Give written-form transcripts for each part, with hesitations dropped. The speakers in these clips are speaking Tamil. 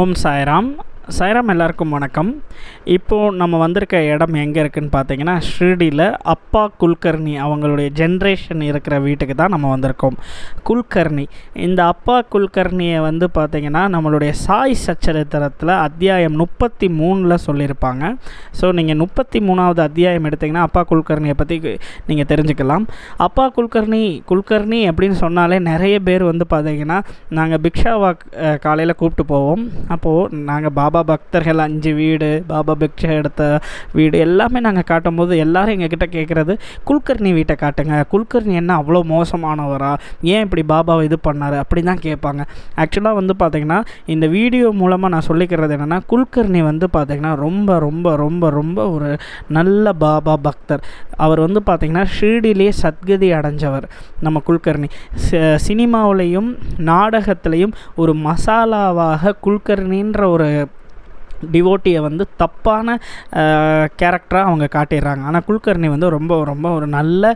ஓம் சாய்ராம். சாய்ராம் எல்லாருக்கும் வணக்கம். இப்போது நம்ம வந்திருக்க இடம் எங்கே இருக்குதுன்னு பார்த்தீங்கன்னா, ஷிரடியில் அப்பா குல்கர்னி அவங்களுடைய ஜென்ரேஷன் இருக்கிற வீட்டுக்கு தான் நம்ம வந்திருக்கோம். குல்கர்னி, இந்த அப்பா குல்கர்னியை வந்து பார்த்திங்கன்னா நம்மளுடைய சாய் சச்சரித்திரத்தில் அத்தியாயம் 33 சொல்லியிருப்பாங்க. ஸோ நீங்கள் 33வது அத்தியாயம் எடுத்திங்கன்னா அப்பா குல்கர்னியை பற்றி நீங்கள் தெரிஞ்சுக்கலாம். அப்பா குல்கர்னி அப்படின்னு சொன்னாலே நிறைய பேர் வந்து பார்த்திங்கன்னா நாங்கள் பிக்ஷாவா காலையில் கூப்பிட்டு போவோம். அப்போது நாங்கள் பாபா பக்தர்கள் 5 வீடு, பாபா பிக்ஷா எடுத்த வீடு எல்லாமே நாங்கள் காட்டும்போது எல்லோரும் எங்ககிட்ட கேட்குறது, குல்கர்னி வீட்டை காட்டுங்க, குல்கர்னி என்ன அவ்வளோ மோசமானவரா, ஏன் இப்படி பாபாவை இது பண்ணார் அப்படி தான் கேட்பாங்க. ஆக்சுவலாக வந்து பார்த்திங்கன்னா இந்த வீடியோ மூலமாக நான் சொல்லிக்கிறது என்னென்னா, குல்கர்னி வந்து பார்த்திங்கன்னா ரொம்ப ரொம்ப ரொம்ப ரொம்ப ஒரு நல்ல பாபா பக்தர். அவர் வந்து பார்த்திங்கன்னா ஷிரடியிலே சத்கதி அடைஞ்சவர். நம்ம குல்கர்னி சினிமாவிலையும் நாடகத்திலையும் ஒரு மசாலாவாக குல்கர்னின்ற ஒரு டிவோட்டியை வந்து தப்பான கேரக்டராக அவங்க காட்டிடுறாங்க. ஆனால் குல்கர்னி வந்து ரொம்ப ரொம்ப ஒரு நல்ல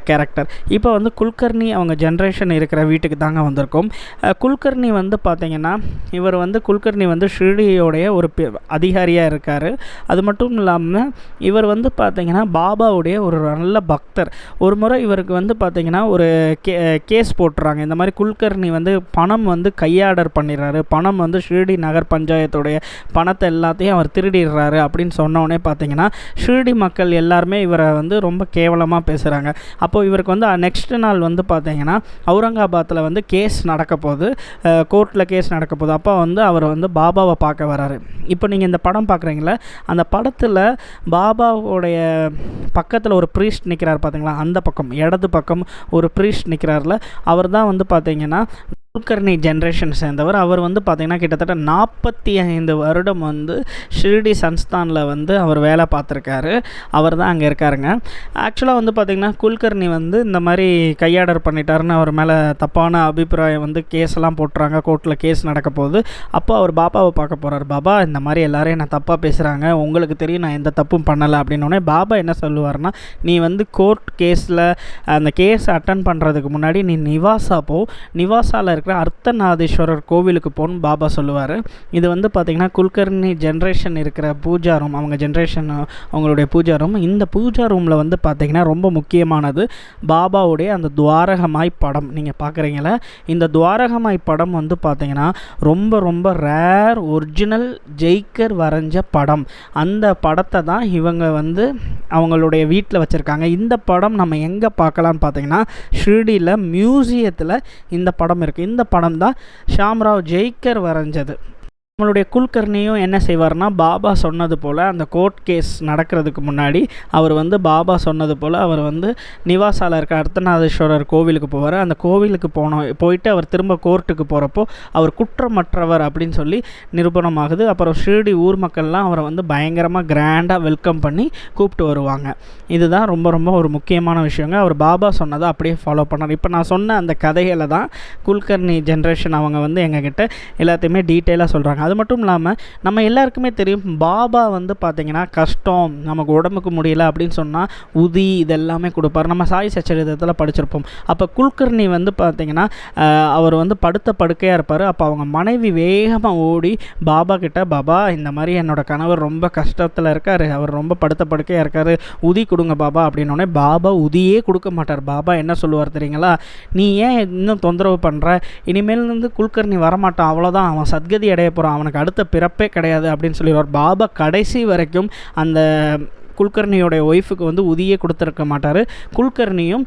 கேரக்டர். இப்போ வந்து குல்கர்னி அவங்க ஜென்ரேஷன் இருக்கிற வீட்டுக்கு தாங்க வந்திருக்கோம். குல்கர்னி வந்து பார்த்திங்கன்னா குல்கர்னி வந்து ஷிரடியோடைய ஒரு அதிகாரியாக இருக்கார். அது மட்டும் இல்லாமல் இவர் வந்து பார்த்திங்கன்னா பாபாவுடைய ஒரு நல்ல பக்தர். ஒரு முறை இவருக்கு வந்து பார்த்திங்கன்னா ஒரு கேஸ் போட்டுறாங்க. இந்த மாதிரி குல்கர்னி வந்து பணம் வந்து கையாடர் பண்ணிடுறாரு, பணம் வந்து ஷிரடி நகர் பஞ்சாயத்துடைய பணத்தை எல்லாத்தையும் அவர் திருடிடுறாரு அப்படின்னு சொன்னோடனே பார்த்தீங்கன்னா ஷிரடி மக்கள் எல்லாருமே இவரை வந்து ரொம்ப கேவலமாக பேசுகிறாங்க. அப்போது இவருக்கு வந்து நெக்ஸ்ட் நாள் வந்து பார்த்தீங்கன்னா அவுரங்காபாத்தில் வந்து கேஸ் நடக்க போகுது, கோர்ட்டில் கேஸ் நடக்க போகுது. அப்போ வந்து அவர் வந்து பாபாவை பார்க்க வராரு. இப்போ நீங்கள் இந்த படம் பார்க்குறீங்களா, அந்த படத்தில் பாபாவோடைய பக்கத்தில் ஒரு ப்ரீஸ்ட் நிற்கிறார் பார்த்தீங்களா, அந்த பக்கம் இடது பக்கம் ஒரு ப்ரீஸ்ட் நிற்கிறார்ல, அவர் தான் வந்து பார்த்தீங்கன்னா குல்கர்னி ஜென்ரேஷன் சேர்ந்தவர். அவர் வந்து பார்த்திங்கன்னா கிட்டத்தட்ட 45 வருடம் வந்து ஷிரடி சன்ஸ்தானில் வந்து அவர் வேலை பார்த்துருக்காரு. அவர் தான் அங்கே இருக்காருங்க. ஆக்சுவலாக வந்து பார்த்திங்கன்னா குல்கர்னி வந்து இந்த மாதிரி கையாடர் பண்ணிட்டாருன்னு அவர் மேலே தப்பான அபிப்பிராயம் வந்து கேஸ்லாம் போட்டுறாங்க. கோர்ட்டில் கேஸ் நடக்க போகுது. அப்போ அவர் பாபாவை பார்க்க போகிறார். பாபா, இந்த மாதிரி எல்லாரையும் நான் தப்பாக பேசுகிறாங்க, உங்களுக்கு தெரியும் நான் எந்த தப்பும் பண்ணலை அப்படின்னோடனே பாபா என்ன சொல்லுவார்னா, நீ வந்து கோர்ட் கேஸில் அந்த கேஸ் அட்டன் பண்ணுறதுக்கு முன்னாடி நீ நிவாசாவில் இருக்கிற அர்த்தநாதீஸ்வரர் கோவிலுக்கு போகணும்னு பாபா சொல்லுவார். இது வந்து பார்த்திங்கன்னா குல்கர்னி ஜென்ரேஷன் இருக்கிற பூஜா ரூம், அவங்களுடைய பூஜா ரூம். இந்த பூஜா ரூமில் வந்து பார்த்திங்கன்னா ரொம்ப முக்கியமானது பாபாவுடைய அந்த துவாரகமாய் படம். நீங்கள் பார்க்குறீங்களா, இந்த துவாரகமாய் படம் வந்து பார்த்திங்கன்னா ரொம்ப ரொம்ப ரேர் ஒரிஜினல் ஜெய்கர் வரைஞ்ச படம். அந்த படத்தை தான் இவங்க வந்து அவங்களுடைய வீட்டில் வச்சுருக்காங்க. இந்த படம் நம்ம எங்கே பார்க்கலான்னு பார்த்தீங்கன்னா ஷிரடியில் மியூசியத்தில் இந்த படம் இருக்குது. இந்த படம் தான் ஷாம்ராவ் ஜெய்கர் வரைஞ்சது. நம்மளுடைய குல்கர்னியும் என்ன செய்வார்னா, பாபா சொன்னது போல் அந்த கோர்ட் கேஸ் நடக்கிறதுக்கு முன்னாடி அவர் வந்து பாபா சொன்னது போல் அவர் வந்து நிவாசாவில் இருக்க அர்த்தநாதீஸ்வரர் கோவிலுக்கு போவார். அந்த கோவிலுக்கு போயிட்டு அவர் திரும்ப கோர்ட்டுக்கு போகிறப்போ அவர் குற்றமற்றவர் அப்படின்னு சொல்லி நிரூபணமாகுது. அப்புறம் ஷிரடி ஊர் மக்கள்லாம் அவரை வந்து பயங்கரமாக கிராண்டாக வெல்கம் பண்ணி கூப்பிட்டு வருவாங்க. இதுதான் ரொம்ப ரொம்ப ஒரு முக்கியமான விஷயங்க. அவர் பாபா சொன்னதை அப்படியே ஃபாலோ பண்ணார். இப்போ நான் சொன்ன அந்த கதைகளை தான் குல்கர்னி ஜென்ரேஷன் அவங்க வந்து எங்ககிட்ட எல்லாத்தையுமே டீட்டெயிலாக சொல்கிறாங்க. அது மட்டும் இல்லாமல் நம்ம எல்லாருக்குமே தெரியும், பாபா வந்து பார்த்திங்கன்னா கஷ்டம், நமக்கு உடம்புக்கு முடியல அப்படின்னு சொன்னால் உதி இதெல்லாமே கொடுப்பார். நம்ம சாய் சச்சரித்திரத்தில் படிச்சிருப்போம். அப்போ குல்கர்னி வந்து பார்த்திங்கன்னா அவர் வந்து படுக்கையாக இருப்பார். அப்போ அவங்க மனைவி வேகமாக ஓடி பாபா கிட்ட, பாபா இந்த மாதிரி என்னோடய கணவர் ரொம்ப கஷ்டத்தில் இருக்கார், அவர் ரொம்ப படுக்கையாக இருக்கார், உதி கொடுங்க பாபா அப்படின்னோடனே பாபா உதியே கொடுக்க மாட்டார். பாபா என்ன சொல்லுவார் தெரியுங்களா, நீ ஏன் இன்னும் தொந்தரவு பண்ணுற, இனிமேல் வந்து குல்கர்னி வரமாட்டான், அவ்வளோதான், அவன் சத்கதி அடைய போகிறான், அவனுக்கு அடுத்த பிறப்பே கிடையாது அப்படின்னு சொல்லிடுவார். பாபா கடைசி வரைக்கும் அந்த குல்கர்னியோடைய ஒய்ஃபுக்கு வந்து உதியே கொடுத்துருக்க மாட்டார். குல்கர்னியும்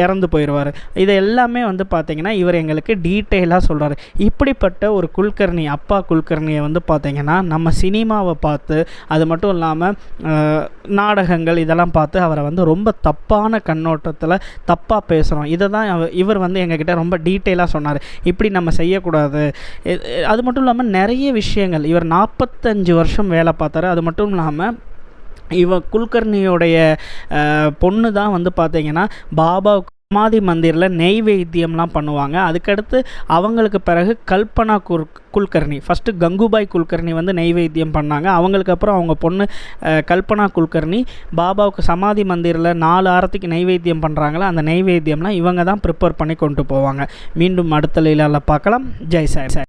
இறந்து போயிடுவார். இதை எல்லாமே வந்து பார்த்திங்கன்னா இவர் எங்களுக்கு டீட்டெயிலாக சொல்கிறார். இப்படிப்பட்ட ஒரு குல்கர்னி, அப்பா குல்கர்னியை வந்து பார்த்திங்கன்னா நம்ம சினிமாவை பார்த்து, அது மட்டும் இல்லாமல் நாடகங்கள் இதெல்லாம் பார்த்து அவரை வந்து ரொம்ப தப்பான கண்ணோட்டத்தில் தப்பாக பேசுகிறோம். இதை தான் இவர் வந்து எங்ககிட்ட ரொம்ப டீட்டெயிலாக சொன்னார். இப்படி நம்ம செய்யக்கூடாது. அது மட்டும் இல்லாமல் நிறைய விஷயங்கள், இவர் 45 வருஷம் வேலை பார்த்தாரு. அது மட்டும் இல்லாமல் குல்கர்னியோடைய பொண்ணு தான் வந்து பார்த்திங்கன்னா பாபாவுக்கு சமாதி மந்திரில் நெய்வேத்தியம்லாம் பண்ணுவாங்க. அதுக்கடுத்து அவங்களுக்கு பிறகு கல்பனா குல்கர்னி, ஃபஸ்ட்டு கங்குபாய் குல்கர்னி வந்து நெய்வேத்தியம் பண்ணாங்க. அவங்களுக்கு அப்புறம் அவங்க பொண்ணு கல்பனா குல்கர்னி பாபாவுக்கு சமாதி மந்திரில் 4 ஆரத்திக்கு நெய்வேத்தியம் பண்ணுறாங்களா, அந்த நெய்வேத்தியம்லாம் இவங்க தான் ப்ரிப்பேர் பண்ணி கொண்டு போவாங்க. மீண்டும் அடுத்த லீலாவில் பார்க்கலாம். ஜெய் சாய்.